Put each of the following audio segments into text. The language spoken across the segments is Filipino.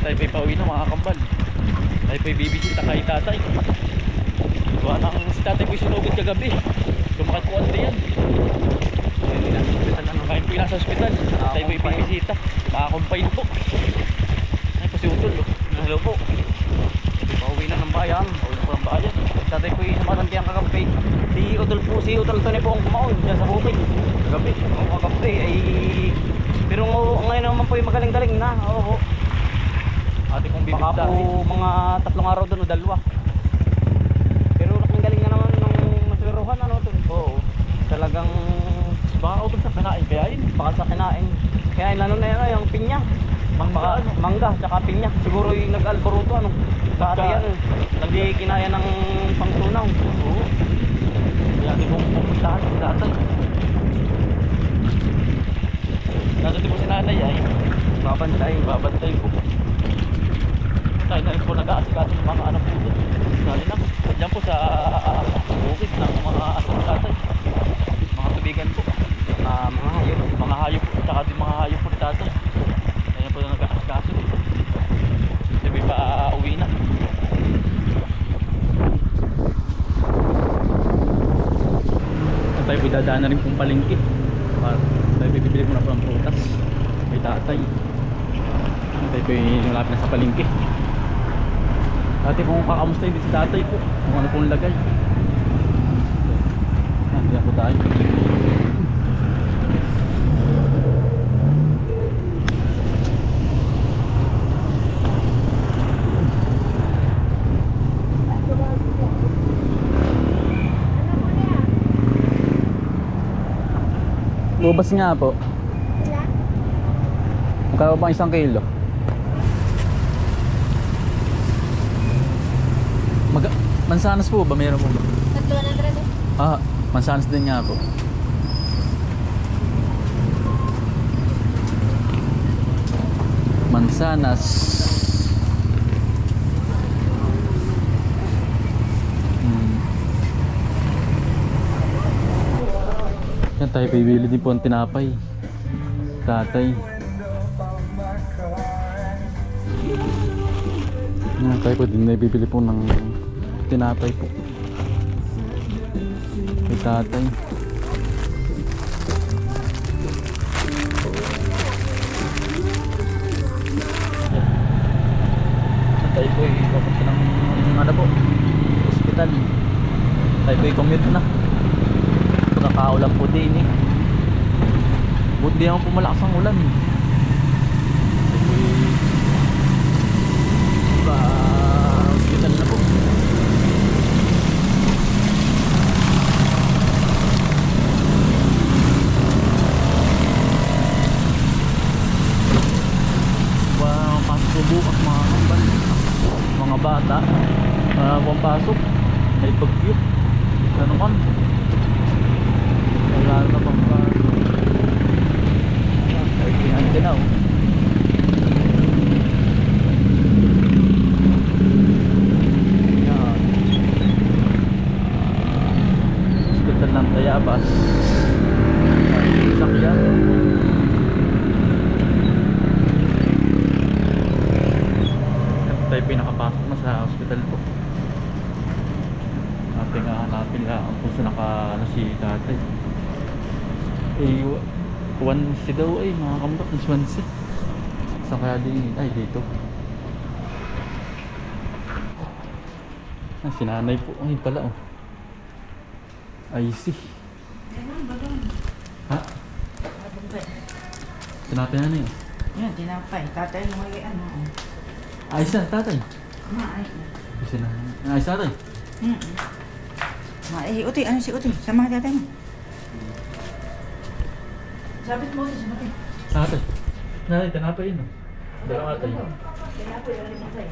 Tayo po'y pauwi na mga kambal. Tayo po'y bibisita kay tatay. Gawa nang si tatay po'y sinugod kagabi. Lumakad po ano yan. Ngayon po'y nasa ospital. Tayo po'y bibisita. Makakumpain po. Ay po si Utol. Hello po. Pauwi na ng bayan. Pauwi na po ng bayan. Tatay po'y sumatantihan kagabi. Si Utol to ni po ang kumaon dyan sa bukid. Kagabi. Kagabi ay... Pero ngayon naman po yung magaling-galing na. Oo. Ate kong bibig dati. Baka po mga 3 araw doon o 2. Pero galing na naman ng maswiruhan ano to. Oo. Talagang baka utol sa kinain kaya yun. baka sa kinain. Kaya lalo na yan yung pinya. Mangga tsaka pinya. Siguro yung nag-alboroto ano. Dati yan. Hindi kinaya ng pangtunaw. Oo. Kaya di kong pumuntahan sa tatay. Nandun din po si nanay ay babantay po. Tayo na rin po nag-aasikaso ng mga anak po doon. Dali na po. Diyan po sa bukid ng mga anak po tatay. Mga tubigan po. Mga hayop po. Tsaka din mga hayop po ni tatay. Tayo na po na nag-aasikaso. Sabi pa uwi na. Tayo po dadaan na rin pong palengke. Tayo bibili mo na po ng prutas. May tatay. Tayo po malapit na sa palengke. Dati kung kakamusta din si tatay po kung ano pong lagay. Nandiyan po tayo. Bubas nga po. Magkano ba 1 kilo? Mansanas po ba? Meron po ba? 100. Mansanas din nga po. Mansanas. Yan tayo bibili din po ang tinapay. Tatay. Yan tayo po din na bibili po ng tinapay po kay tatay. Tayo po ay papunta ng ano po, hospital. Tayo po ay commute na. Nakaulan po din eh. Buti di naman po malakas ang ulan. Hospital na po. Pasok bukas mga kambal, mga bata pasok may bagyo ano man wala na bang ay kinantinaw yan hospital ng Tayabas sakyan. Tayo pinakapasok na sa hospital po. Ating hanapin lang kung saan na si tatay. Wansi daw ay mga kambak. Wansi. Saan kaya din? Ay dito. Si nanay po. Ay pala oh. I see. Ha? Tinapay na yun. Yan, tinapay. Tatay mo ay ano. Ayos na, tatay. Maay. Ayos na, tatay. Maay, Utoy. Ano si Utoy? Sama ka tatay mo. Sabit mo si Utoy. Tatay. Tatay, tinapay yun. Dalawa tatay. Tinapay, wala rin tatay.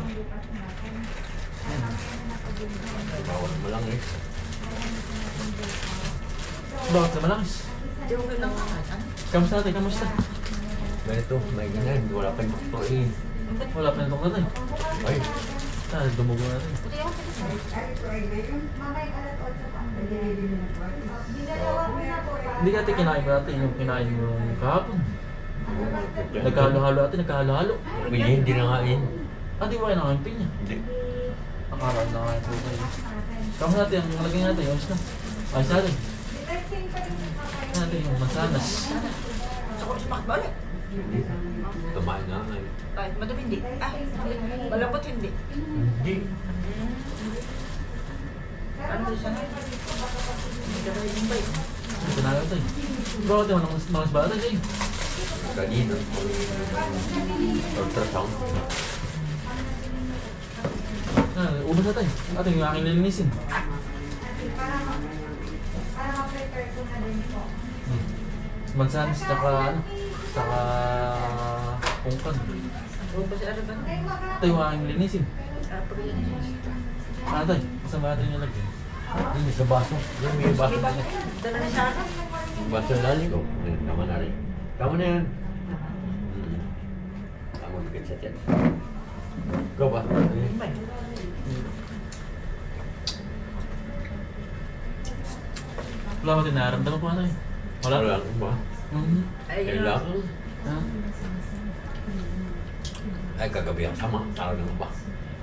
Bawal malangis. Bakit na malangis? Kamusta tatay? Kamusta? Ganito, may ganyan. Wala pa yung doktor eh. Wala pa na itong tatay. Ay, Dumugo na rin. Hindi ka kinain ko natin yung kinain mo kahapon. Nagkahalo-halo ate, nagkahalo-halo. Hindi na nga yun. Di ba kayo nakamping niya? Hindi. Akala na nga po kayo. Kamo natin, ang lagay natin, ayos na. Ayos natin. Natin yung mansanas. Gusto ko sumakit balik. Tumain nga nga. Ay, madumi hindi. Ah, malapot hindi. Hindi. Ano siya na? Hindi ka rin ba yun? Ito na natin. Bro, ito, nangas ba natin eh? Kanina. Ultrasound. Ubus natin. Ating yung aking lilinisin. Mansanas, tsaka ano? Tsaka ungkan. Oo ba si ano ba? Ito yung aking lilinisin. Ah, pag yan. Ano tayo? Kasama natin yung lagyan. Hindi sa baso. Yan may baso Iba, na. dala na sa akin. Baso na rin. Ngayon, tama na rin. Tama na yan. Tama bigit sa tiyan. Ikaw ba? Iba eh. Wala ko din nararamdaman ko ano eh. Wala? Wala lang ba? Ay, yun Kailan? na. Ha? Ay, kagabi ang sama. Tawag naman ba?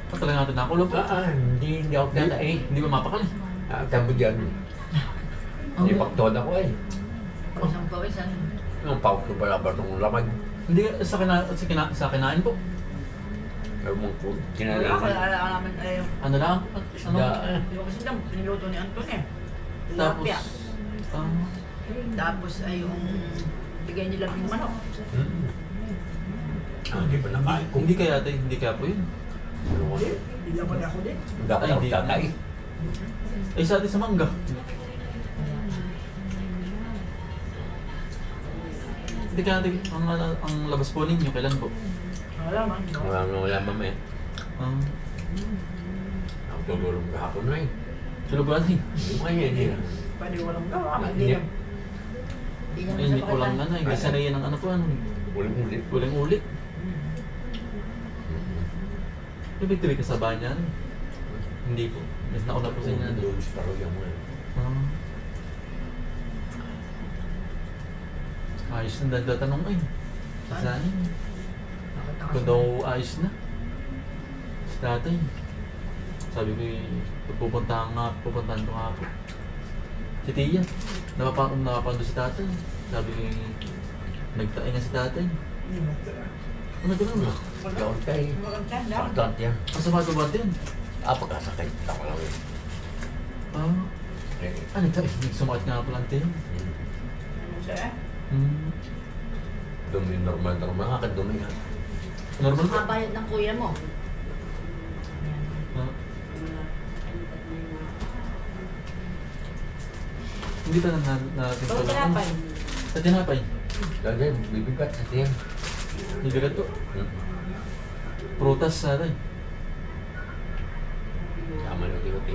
Ba't talaga natin nakulog? Hindi ako kaya eh. Hindi ba mapakali? Tabo dyan. Hindi paktoon ako eh. Isang pawisan. Ang pawag ko pala ba itong lamag? Hindi, sa kinain po. Pero mong food. Wala, Kinalang. wala naman ay Ano lang? Ano? yung kasi lang, piniluto ni Anton eh. Tapos, Tilapia. ah, Tapos ay yung bigay nila ng manok. Hindi pa nakain ko. hindi kaya ate, hindi kaya po yun. Ano ko? Hindi naman ako din. Hindi ako Ay, hindi. tatay. Eh sa atin sa mangga. Hindi kaya ate, ang labas po ninyo, kailan po? Wala man. Wala mamaya. Ah, Ako tulurong kahapon na eh. sulugan eh. Yung kanya hindi na. Pwede walang gawa. Hindi. Hindi Eh, hindi ko lang ano, hindi sanay ng ano po, ano, Ulit-ulit. uling-ulit. Ibig tuloy kasaba niya, ano? Hindi po. Mas nauna po sa inyo. ano? Doon sa royal mo. Ah. Ayos na tanong eh. Saan yun? Kung daw ayos na. Si tatay. Sabi ko pupuntahan ko nga po. Si Tia. Napapakong doon si tatay. Sabi ko nagtae nga si tatay. Ano gano'n ba? Doon tayo. Saktan yan. Masama ba ba din? Pagkasakay. Tako lang yun. Ah. Eh, Ano tayo? Sumakit nga po lang din. Dumi, normal. Nakakadumi nga. Normal ba? Mabayad ng kuya mo. Ah. Hindi pa natin Bakit tinapay? Sa tinapay. Dahil bibigat sa tiyan. Nibigat to. Prutas sa atin. Sama yung tiyote.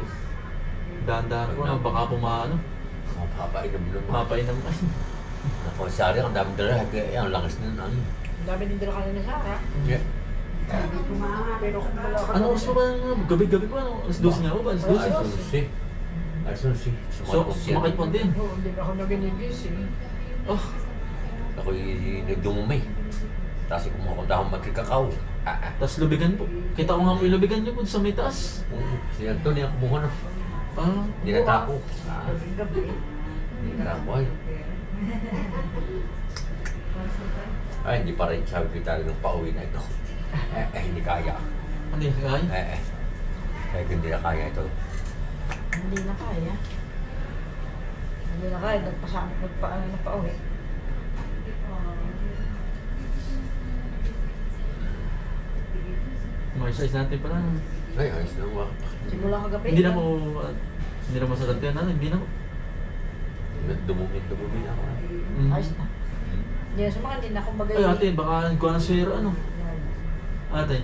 Dahan-dahan ko na baka pumaano. Mapapainom naman. Mapainom ka. Ako, sari, ang dami dala. Kaya ang lakas na ano. Ang dami din dala kanina sa Sara. Yeah. Pero kung wala ka Ano oras pa ba? Gabi-gabi pa? Ano? Alas 12 nga ba? Alas 12? Asunsi. So, sumakit po din. Oo, hindi ako naginigising. Oh, Ako'y nagdumumay. Tapos kumuha ko dahon magkikakaw. tapos lubigan po. Kita ko nga po yung lubigan niyo po sa may taas. Si Antonio ang kumuha na. Ah, Hindi na tako. Gabi. Hindi na tako ay. Ay, hindi pa rin sabi ko tayo ng pauwi na ito. Hindi kaya. hindi kaya. Kaya hindi na kaya ito. Hindi na kaya. Hindi na kaya. Nagpaano na pa uwi. Mga size natin pala. Ay, ayos na nga. Simula kagabi. Hindi na po, hindi na masakit yan. Ano, hindi na po. Dumumin ako. Ayos na. Hindi na sumakit. Hindi na akong bagay. Ay ate, baka kuha ng swero ano. Ate,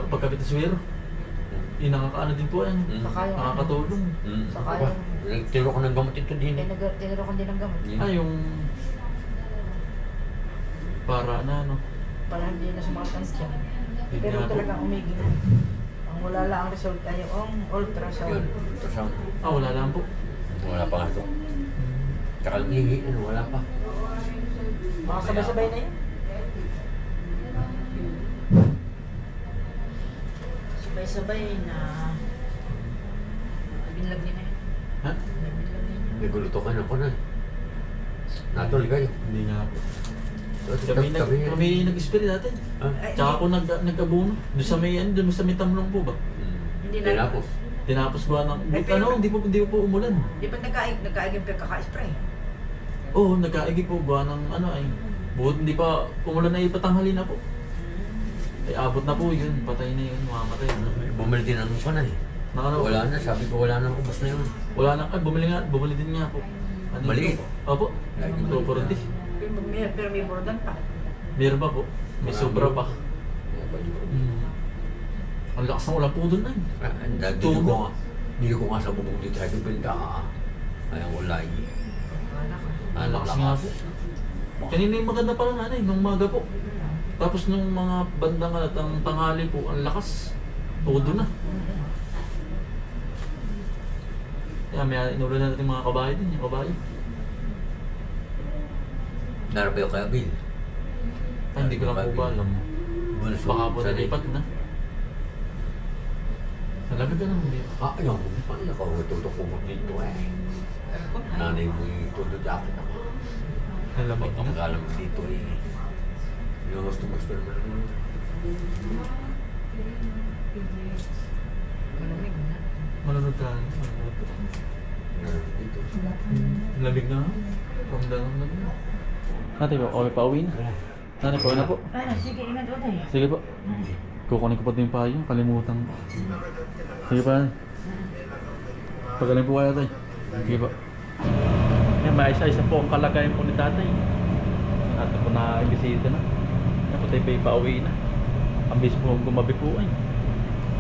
pagkapit ng swero. Yung nakakaano din po yan. Saka yung Nakakatulong. Saka yung... Nagtiro ko ng gamot ito din. Tinuro ko din ng gamot. Ah, yung... Para na ano. Para hindi na sumakit ang tiyan. Yun Pero nga po. talagang umigil. Ang wala lang ang result ay yung ultrasound. Yun, ultrasound. Ah, wala lang po. Wala pa nga ito. Tsaka nangihi, wala pa. Baka sabay-sabay na yun. Sabay-sabay na binlag niya na yun. Ha? Binlag niya. Nagulutukan ako na. Natol kayo. Hindi nga po. Kami Kami nag-spray dati. Tsaka po nag-abuno. Doon sa may, doon sa may tamlong po ba? Hindi na. Tinapos. Tinapos ba ng... Ay, pero- Ano, hindi po umulan. Di ba nagkaig yung pagkaka-spray? Oo, nagkaigi po ba ng ano ay... Buhat hindi pa umulan na ipatanghali na po. Ay abot na po yun, patay na yun, mamamatay na. Bumili din ang pa na eh. Nakano, Wala na, sabi ko wala na, ubos na yun. Wala na, ay bumili din nga po. Ano Maliit. po? Opo, Lagi ito po rin. Pero may bordan pa. Meron pa po, may Marami. sobra pa. Ang lakas ng ulan po doon ay. Dili ko nga. Dili ko nga sa bubong dito. Sabi ko, ayaw wala eh. Ang lakas nga po. Kanina yung maganda pala nanay, nung maga po. Tapos nung mga bandang at ang tanghali po, ang lakas. Todo na. Kaya may inulan na natin mga kabayo din, yung kabayo. Narabayo kaya, Bill? Ay, hindi ko lang po ba alam. Bunso. Baka po nalipat na. Nalagay ka naman dito. Ayaw mo. Paano ako tutok ko dito eh? Nanay mo yung todo jacket ako. Nalamig na. Pagkakalam mo dito eh. Yung gusto mo spell mo naman. Malamig na. Malunod ka. Dito. Lamig na. Ramdam ng lamig na. Ate po, okay pa uwi na. Nanay, pauwi na po. Ay, sige, ingat o tayo. Sige po. Kukunin ko pa din pa yung kalimutan ko. Sige pa. Pagaling po kayo tayo. Sige po. Yan, may isa-isa po ang kalagayan po ni tatay. Natin po na-ibisita na. Yan po tayo pa ipauwi na. Ang bis po gumabi po ay.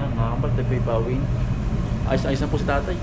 Yan, nakakapal tayo pa ipauwi na. Ayos-ayos na po si tatay.